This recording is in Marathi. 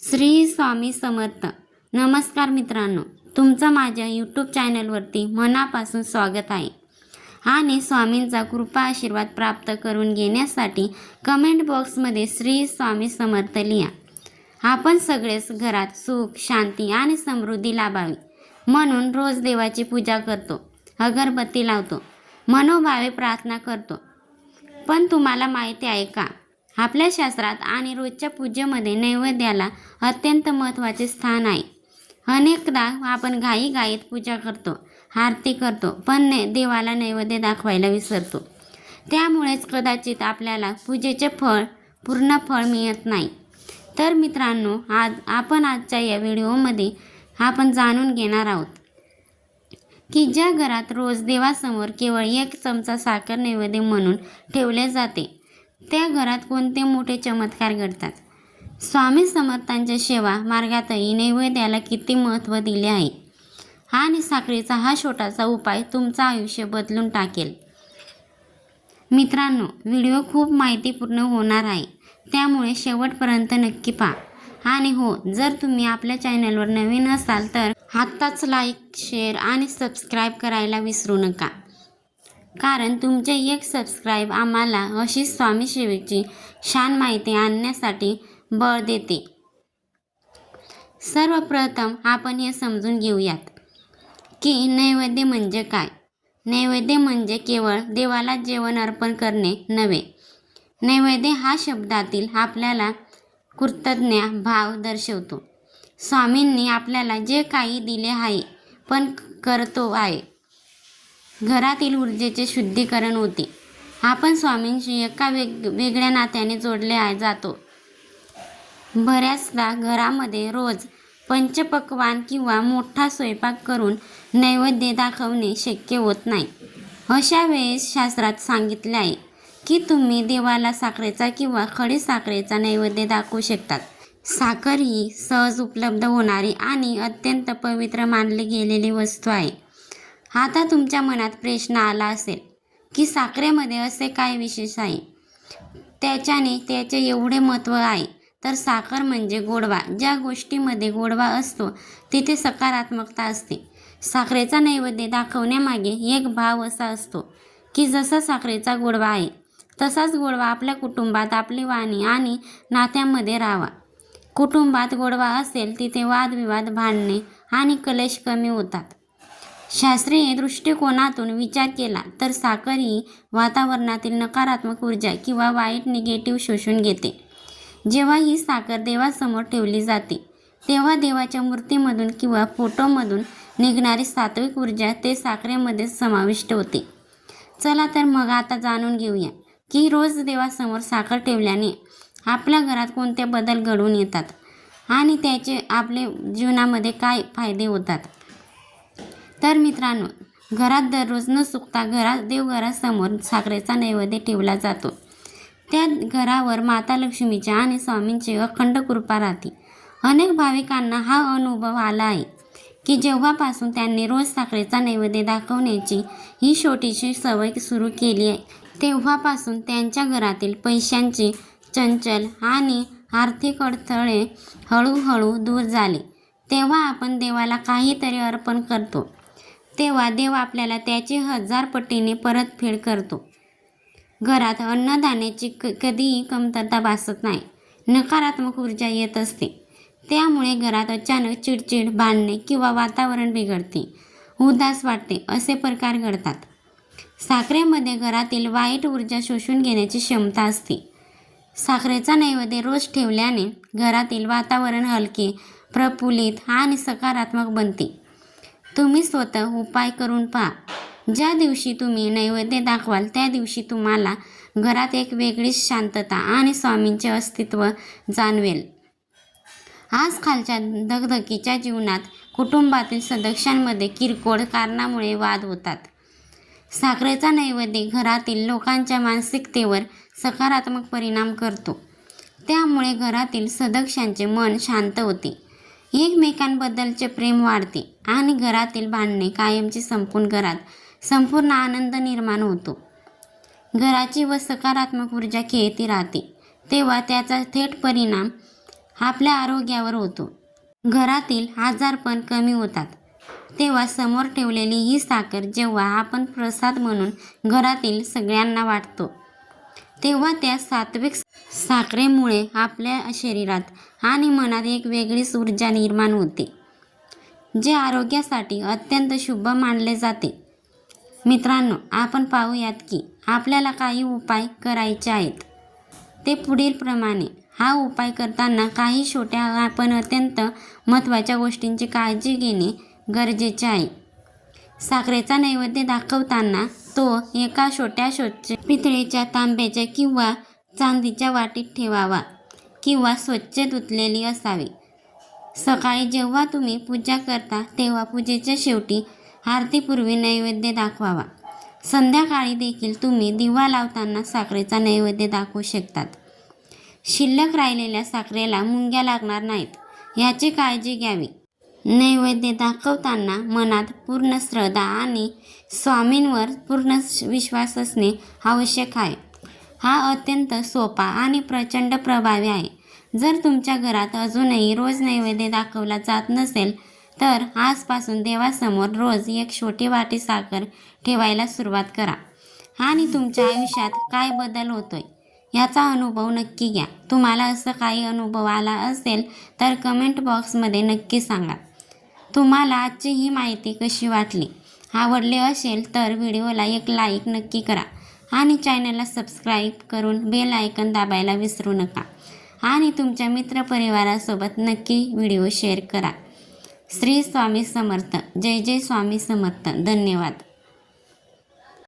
श्री स्वामी समर्थ. नमस्कार मित्रांनो, तुमचं माझ्या यूट्यूब चॅनलवरती मनापासून स्वागत आहे. आणि स्वामींचा कृपा आशीर्वाद प्राप्त करून घेण्यासाठी कमेंट बॉक्समध्ये श्री स्वामी समर्थ लिहा. आपण सगळेच घरात सुख, शांती आणि समृद्धी लाभावी म्हणून रोज देवाची पूजा करतो, अगरबत्ती लावतो, मनोभावे प्रार्थना करतो. पण तुम्हाला माहिती आहे का, आपल्या शास्त्रात आणि रोजच्या पूजेमध्ये नैवेद्याला अत्यंत महत्त्वाचे स्थान आहे. अनेकदा आपण घाईघाईत पूजा करतो, आरती करतो, पण देवाला नैवेद्य दाखवायला विसरतो. त्यामुळेच कदाचित आपल्याला पूजेचे पूर्ण फळ मिळत नाही. तर मित्रांनो, आजच्या या व्हिडिओमध्ये आपण जाणून घेणार आहोत की ज्या घरात रोज देवासमोर केवळ 1 चमचा साखर नैवेद्य म्हणून ठेवले जाते, त्या घरात कोणते मोठे चमत्कार घडतात. स्वामी समर्थांच्या सेवा मार्गातही नैवेद्याला किती महत्त्व दिले आहे. आणि साखरेचा हा छोटासा उपाय तुमचं आयुष्य बदलून टाकेल. मित्रांनो, व्हिडिओ खूप माहितीपूर्ण होणार आहे, त्यामुळे शेवटपर्यंत नक्की पहा. आणि हो, जर तुम्ही आपल्या चॅनलवर नवीन असाल तर आत्ताच लाईक, शेअर आणि सबस्क्राईब करायला विसरू नका. कारण तुमचे एक सबस्क्राईब आम्हाला अशी स्वामी सेवेची छान माहिती आणण्यासाठी बळ देते. सर्वप्रथम आपण हे समजून घेऊयात की नैवेद्य म्हणजे काय. नैवेद्य म्हणजे केवळ देवाला जेवण अर्पण करणे नव्हे. नैवेद्य हा शब्दातील आपल्याला कृतज्ञ भाव दर्शवतो. स्वामींनी आपल्याला जे काही दिले आहे, पण करतो आहे, घरातील ऊर्जेचे शुद्धीकरण होते. आपण स्वामींशी एका वेगळ्या नात्याने जोडले जातो. बऱ्याचदा घरामध्ये रोज पंचपक्वान्न किंवा मोठा स्वयंपाक करून नैवेद्य दाखवणे शक्य होत नाही. अशा वेळेस शास्त्रात सांगितले आहे की तुम्ही देवाला साखरेचा किंवा खडीसाखरेचा नैवेद्य दाखवू शकतात. साखर ही सहज उपलब्ध होणारी आणि अत्यंत पवित्र मानली गेलेली वस्तू आहे. आता तुमच्या मनात प्रश्न आला असेल की साखरेमध्ये असे काय विशेष आहे, त्याचे एवढे महत्त्व आहे. तर साखर म्हणजे गोडवा. ज्या गोष्टीमध्ये गोडवा असतो तिथे सकारात्मकता असते. साखरेचा नैवेद्य दाखवण्यामागे एक भाव असा असतो की जसा साखरेचा गोडवा आहे, तसाच गोडवा आपल्या कुटुंबात, आपली वाणी आणि नात्यांमध्ये राहावा. कुटुंबात गोडवा असेल तिथे वादविवाद, भांडणे आणि कलेश कमी होतात. शास्त्रीय दृष्टिकोनातून विचार केला तर साखर ही वातावरणातील नकारात्मक ऊर्जा किंवा वाईट निगेटिव्ह शोषून घेते. जेव्हा ही साखर देवासमोर ठेवली जाते, तेव्हा देवाच्या मूर्तीमधून किंवा फोटोमधून निघणारी सात्विक ऊर्जा ते साखरेमध्ये समाविष्ट होते. चला तर मग आता जाणून घेऊया की रोज देवासमोर साखर ठेवल्याने आपल्या घरात कोणते बदल घडून येतात आणि त्याचे आपल्या जीवनामध्ये काय फायदे होतात. तर मित्रांनो, घरात दररोज न चुकता देवघरासमोर साखरेचा नैवेद्य ठेवला जातो. त्या घरावर माता लक्ष्मीची आणि स्वामींची अखंड कृपा राहते. अनेक भाविकांना हा अनुभव आला आहे की जेव्हापासून त्यांनी रोज साखरेचा नैवेद्य दाखवण्याची ही छोटीशी सवय सुरू केली आहे, तेव्हापासून त्यांच्या घरातील पैशांचे चंचल आणि आर्थिक अडथळे हळूहळू दूर झाले. तेव्हा आपण देवाला काहीतरी अर्पण करतो, तेव्हा देव आपल्याला त्याची 1000 पटीने परतफेड करतो. घरात अन्नधान्याची कधीही कमतरता भासत नाही. नकारात्मक ऊर्जा येत असते. त्यामुळे घरात अचानक चिडचिड, भांडणे किंवा वातावरण बिघडते, उदास वाटते असे प्रकार घडतात. साखरेमध्ये घरातील वाईट ऊर्जा शोषून घेण्याची क्षमता असते. साखरेचा नैवेद्य रोज ठेवल्याने घरातील वातावरण हलके, प्रफुल्लित आणि सकारात्मक बनते. तुम्ही स्वतः उपाय करून पहा. ज्या दिवशी तुम्ही नैवेद्य दाखवाल त्या दिवशी तुम्हाला घरात एक वेगळीच शांतता आणि स्वामींचे अस्तित्व जाणवेल. आजकालच्या धगधगीच्या जीवनात कुटुंबातील सदस्यांमध्ये किरकोळ कारणामुळे वाद होतात. साखरेचा नैवेद्य घरातील लोकांच्या मानसिकतेवर सकारात्मक परिणाम करतो. त्यामुळे घरातील सदस्यांचे मन शांत होते, एकमेकांबद्दलचे प्रेम वाढते आणि घरातील भांडणे कायमची संपूर्ण आनंद निर्माण होतो. घराची व सकारात्मक ऊर्जा खेळती राहते, तेव्हा त्याचा थेट परिणाम आपल्या आरोग्यावर होतो. घरातील आजारपण कमी होतात. तेव्हा समोर ठेवलेली ही साखर जेव्हा आपण प्रसाद म्हणून घरातील सगळ्यांना वाटतो, तेव्हा त्या सात्विक साखरेमुळे आपल्या शरीरात आणि मनात एक वेगळीच ऊर्जा निर्माण होते, जे आरोग्यासाठी अत्यंत शुभ मानले जाते. मित्रांनो, आपण पाहूयात की आपल्याला काही उपाय करायचे आहेत. ते पुढीलप्रमाणे. हा उपाय करताना काही छोट्या पण अत्यंत महत्त्वाच्या गोष्टींची काळजी घेणे गरजेचे आहे. साखरेचा नैवेद्य दाखवताना तो एका छोट्या स्वच्छ पितळेच्या, तांब्याच्या किंवा चांदीच्या वाटीत ठेवावा किंवा स्वच्छ धुतलेली असावी. सकाळी जेव्हा तुम्ही पूजा करता तेव्हा पूजेच्या शेवटी आरतीपूर्वी नैवेद्य दाखवावा. संध्याकाळी देखील तुम्ही दिवा लावताना साखरेचा नैवेद्य दाखवू शकतात. शिल्लक राहिलेल्या साखरेला मुंग्या लागणार नाहीत याची काळजी घ्यावी. नैवेद्य दाखवताना मनात पूर्ण श्रद्धा आणि स्वामींवर पूर्ण विश्वास असणे आवश्यक आहे. हा अत्यंत सोपा आणि प्रचंड प्रभावी आहे. जर तुमच्या घरात अजूनही रोज नैवेद्य दाखवला जात नसेल तर आजपासून देवासमोर रोज एक छोटी वाटी साखर ठेवायला सुरुवात करा आणि तुमच्या आयुष्यात काय बदल होतोय याचा अनुभव नक्की घ्या. तुम्हाला असं काही अनुभव आला असेल तर कमेंट बॉक्समध्ये नक्की सांगा. तुम्हाला आजची ही माहिती कशी वाटली? आवडली असेल तर व्हिडिओला एक लाईक नक्की करा आणि चॅनलला सबस्क्राईब करून बेल आयकॉन दाबायला विसरू नका आणि तुमच्या मित्रपरिवारासोबत नक्की व्हिडिओ शेअर करा. श्री स्वामी समर्थ. जय जय स्वामी समर्थ. धन्यवाद.